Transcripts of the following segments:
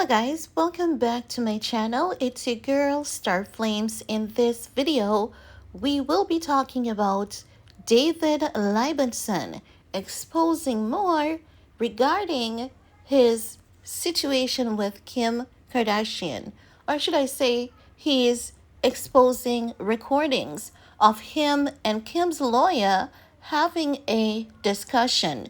Hello guys, welcome back to my channel. It's your girl Star Flames. In this video, we will be talking about David Liebensohn exposing more regarding his situation with Kim Kardashian. Or should I say, he's exposing recordings of him and Kim's lawyer having a discussion.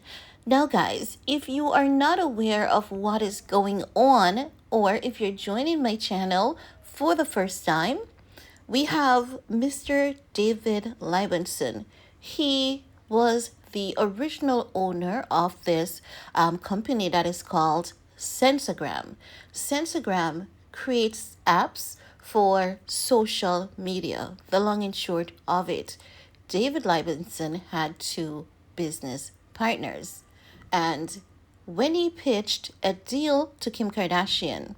Now, guys, if you are not aware of what is going on, or if you're joining my channel for the first time, we have Mr. David Liebensohn. He was the original owner of this company that is called Sensagram. Sensagram creates apps for social media. The long and short of it, David Liebensohn had two business partners. And when he pitched a deal to Kim Kardashian,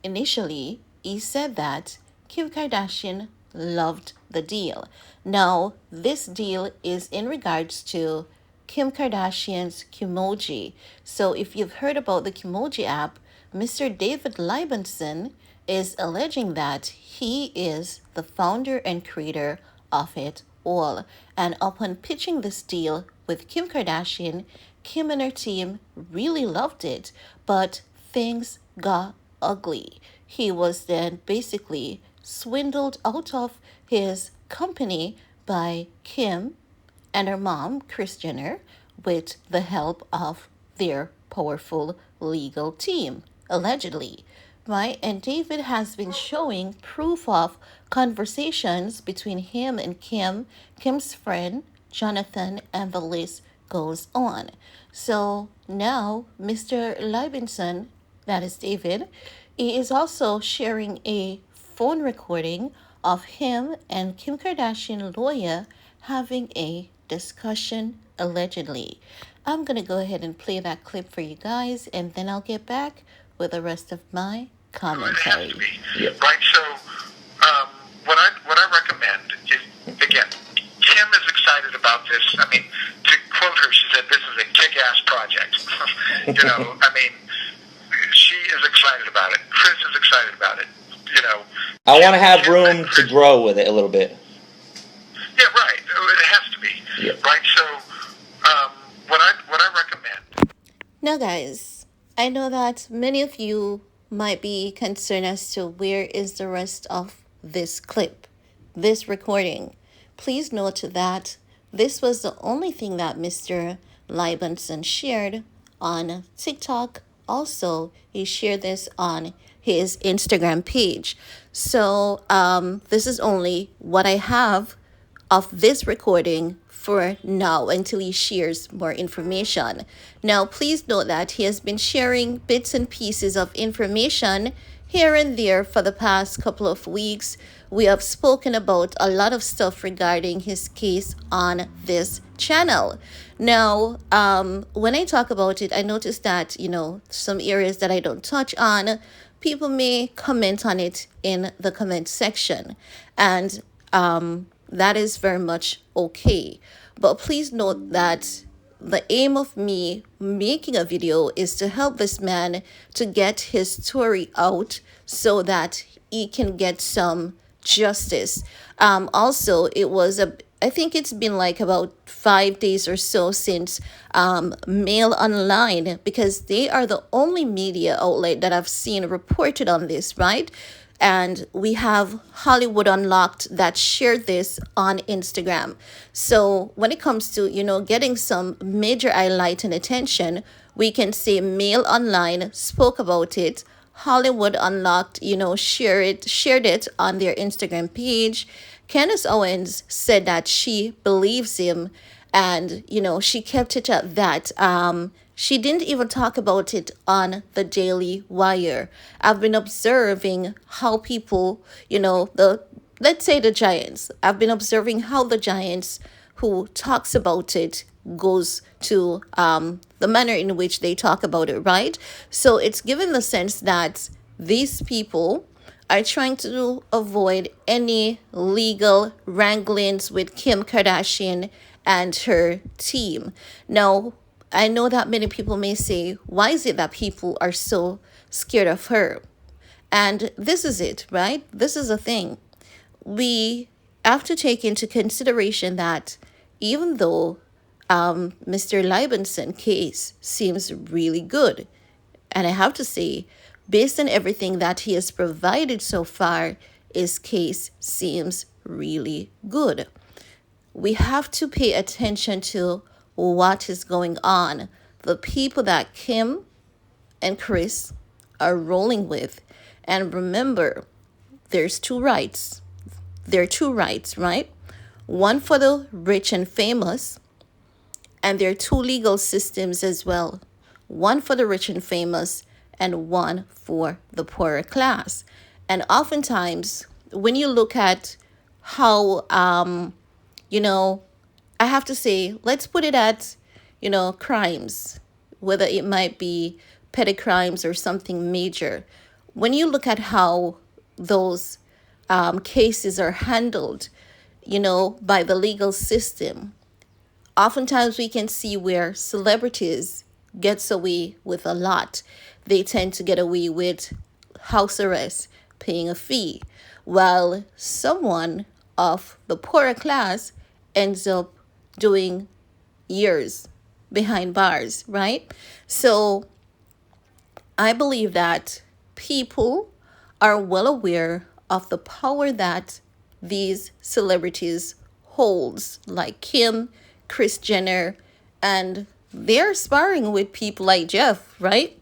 initially he said that Kim Kardashian loved the deal. Now, this deal is in regards to Kim Kardashian's Kimoji. So if you've heard about the Kimoji app, Mr. David Liebensohn is alleging that he is the founder and creator of it all. And upon pitching this deal with Kim Kardashian, Kim and her team really loved it, but things got ugly. He was then basically swindled out of his company by Kim and her mom, Kris Jenner, with the help of their powerful legal team, allegedly. Right? And David has been showing proof of conversations between him and Kim, Kim's friend, Jonathan, and the list goes on. So now Mr. Liebensohn, that is David, he is also sharing a phone recording of him and Kim Kardashian lawyer having a discussion, allegedly. I'm going to go ahead and play that clip for you guys, and then I'll get back with the rest of my commentary. Yep. Right, so what I recommend is, again, Kim is excited about this. I mean, to quote her, she said, "This is a kick-ass project." She is excited about it. Kris is excited about it. I want to have room to grow with it a little bit. Yeah, right. It has to be. Yep. Right, so what I recommend. Now, guys, I know that many of you might be concerned as to where is the rest of this clip, this recording. Please note that this was the only thing that Mr. Liebensohn shared on TikTok. Also, he shared this on his Instagram page. So this is only what I have of this recording for now until he shares more information. Now, please note that he has been sharing bits and pieces of information here and there for the past couple of weeks. We have spoken about a lot of stuff regarding his case on this channel. Now, when I talk about it, I noticed that, some areas that I don't touch on, people may comment on it in the comment section. And that is very much okay. But please note that the aim of me making a video is to help this man to get his story out so that he can get some justice. Also, I think it's been like about 5 days or so since Mail Online, because they are the only media outlet that I've seen reported on this, right? And we have Hollywood Unlocked that shared this on Instagram. So when it comes to, getting some major highlight and attention, we can say Mail Online spoke about it. Hollywood Unlocked, shared it on their Instagram page. Candace Owens said that she believes him, and, she kept it at that. She didn't even talk about it on the Daily Wire. I've been observing how people, let's say the Giants. I've been observing how the Giants who talks about it goes to the manner in which they talk about it, right? So it's given the sense that these people are trying to avoid any legal wranglings with Kim Kardashian and her team. Now, I know that many people may say, why is it that people are so scared of her. And this is it, right? This is a thing. We have to take into consideration that even though Mr. Liebensohn case seems really good, and I have to say, based on everything that he has provided so far, his case seems really good. We have to pay attention to what is going on. The people that Kim and Chris are rolling with. And remember, there's two rights. There are two rights, right? One for the rich and famous, and there are two legal systems as well. One for the rich and famous, and one for the poorer class. And oftentimes, when you look at how, I have to say, let's put it at, crimes, whether it might be petty crimes or something major. When you look at how those cases are handled, by the legal system, oftentimes we can see where celebrities gets away with a lot. They tend to get away with house arrest, paying a fee, while someone of the poorer class ends up doing years behind bars, right? So I believe that people are well aware of the power that these celebrities holds, like Kim, Kris Jenner, and they're sparring with people like Jeff, right?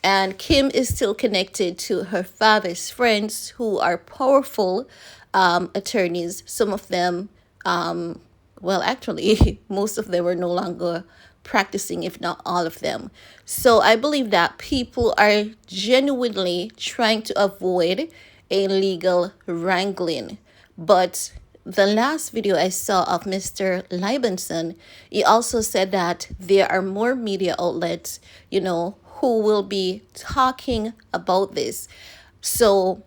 And Kim is still connected to her father's friends who are powerful attorneys. Some of them, well, actually, most of them are no longer practicing, if not all of them. So I believe that people are genuinely trying to avoid a legal wrangling. But the last video I saw of Mr. Liebensohn, he also said that there are more media outlets, who will be talking about this. So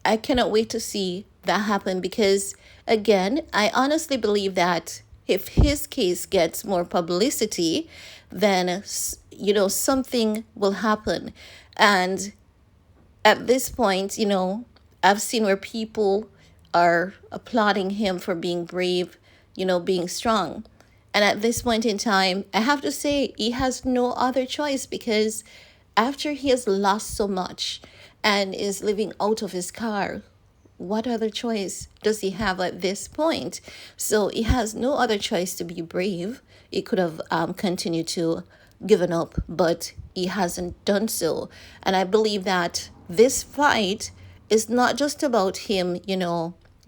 I cannot wait to see that happen because, again, I honestly believe that if his case gets more publicity, then, something will happen. And at this point, I've seen where people are applauding him for being brave, being strong. And at this point in time, I have to say he has no other choice because after he has lost so much and is living out of his car, what other choice does he have at this point? So he has no other choice to be brave. He could have continued to given up, but he hasn't done so. And I believe that this fight is not just about him,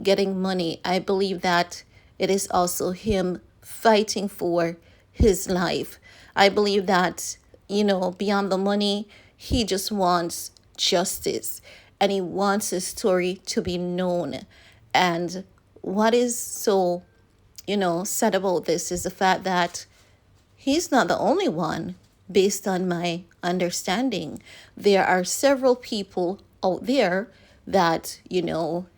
getting money. I believe that it is also him fighting for his life. I believe that, beyond the money, he just wants justice and he wants his story to be known. And what is so, sad about this is the fact that he's not the only one. Based on my understanding, there are several people out there that,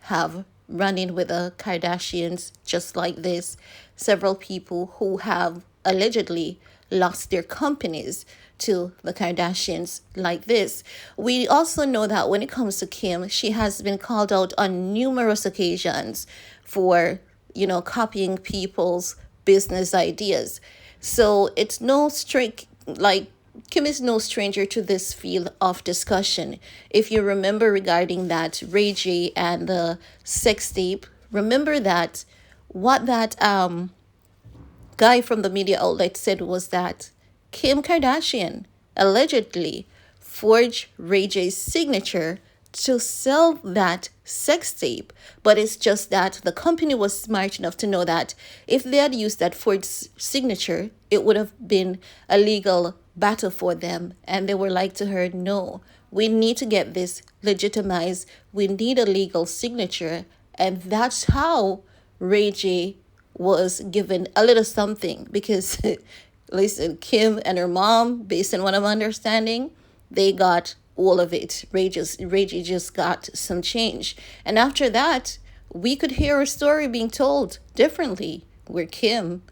have run in with the Kardashians just like this. Several people who have allegedly lost their companies to the Kardashians like this. We also know that when it comes to Kim, she has been called out on numerous occasions for, copying people's business ideas. So it's no strict, like, Kim is no stranger to this field of discussion. If you remember regarding that Ray J and the sex tape, remember that what that guy from the media outlet said was that Kim Kardashian allegedly forged Ray J's signature to sell that sex tape. But it's just that the company was smart enough to know that if they had used that forged signature, it would have been a legal battle for them. And they were like to her, no, we need to get this legitimized. We need a legal signature. And that's how Ray J was given a little something because, listen, Kim and her mom, based on what I'm understanding, they got all of it. Ray J just got some change. And after that, we could hear a story being told differently where Kim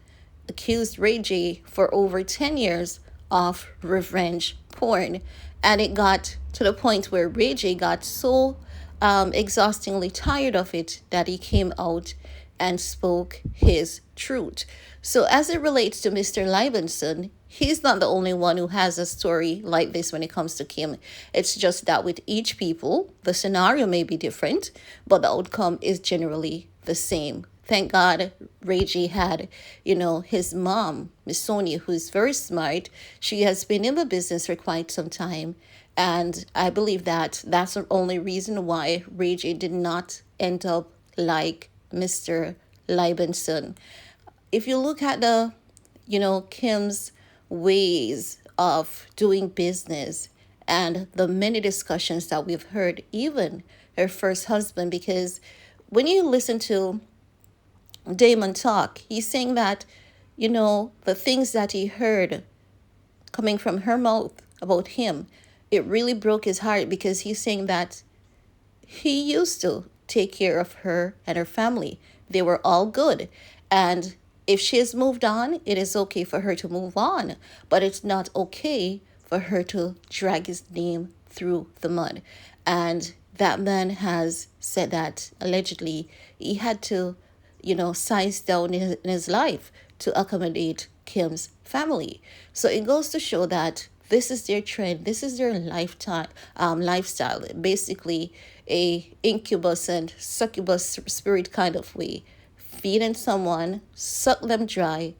accused Ray J for over 10 years of revenge porn. And it got to the point where Ray J got so exhaustingly tired of it that he came out and spoke his truth. So, as it relates to Mr. Liebensohn, he's not the only one who has a story like this when it comes to Kim. It's just that with each people, the scenario may be different, but the outcome is generally the same. Thank God Reggie had, his mom, Miss Sonia, who's very smart. She has been in the business for quite some time. And I believe that that's the only reason why Reggie did not end up like Mr. Liebensohn. If you look at Kim's ways of doing business and the many discussions that we've heard, even her first husband, because when you listen to Damon talk, he's saying that, the things that he heard coming from her mouth about him, it really broke his heart because he's saying that he used to take care of her and her family. They were all good. And if she has moved on, it is okay for her to move on. But it's not okay for her to drag his name through the mud. And that man has said that allegedly he had to, size down in his life to accommodate Kim's family. So it goes to show that this is their trend. This is their lifestyle. Basically, a incubus and succubus spirit kind of way, feeding someone, suck them dry,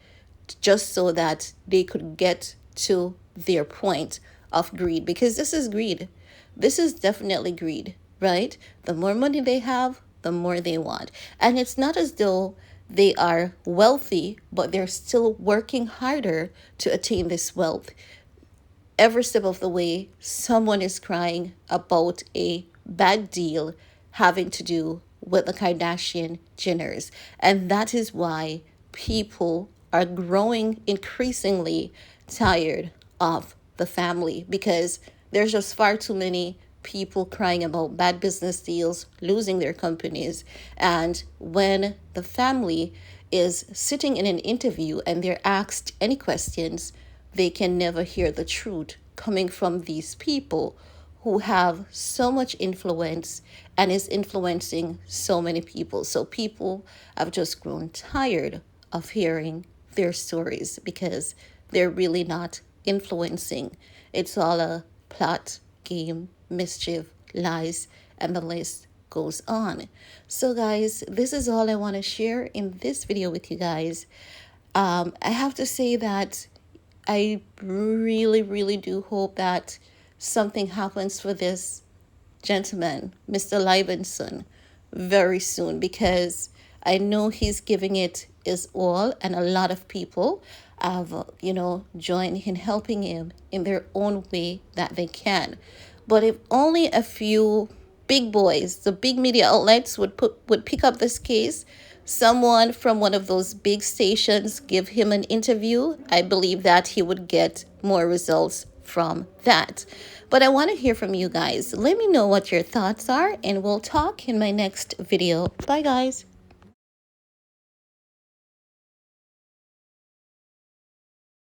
just so that they could get to their point of greed. Because this is greed. This is definitely greed, right? The more money they have, the more they want. And it's not as though they are wealthy, but they're still working harder to attain this wealth. Every step of the way, someone is crying about a bad deal having to do with the Kardashian Jenners. And that is why people are growing increasingly tired of the family, because there's just far too many people crying about bad business deals, losing their companies. And when the family is sitting in an interview and they're asked any questions, they can never hear the truth coming from these people who have so much influence and is influencing so many people. So people have just grown tired of hearing their stories because they're really not influencing. It's all a plot, game, mischief, lies, and the list goes on. So guys, this is all I want to share in this video with you guys. I have to say that I really, really do hope that something happens for this gentleman, Mr. Liebensohn, very soon, because I know he's giving it his all, and a lot of people have, joined in helping him in their own way that they can. But if only a few big boys, the big media outlets would pick up this case, someone from one of those big stations give him an interview, I believe that he would get more results from that. But I want to hear from you guys. Let me know what your thoughts are, and we'll talk in my next video. Bye, guys.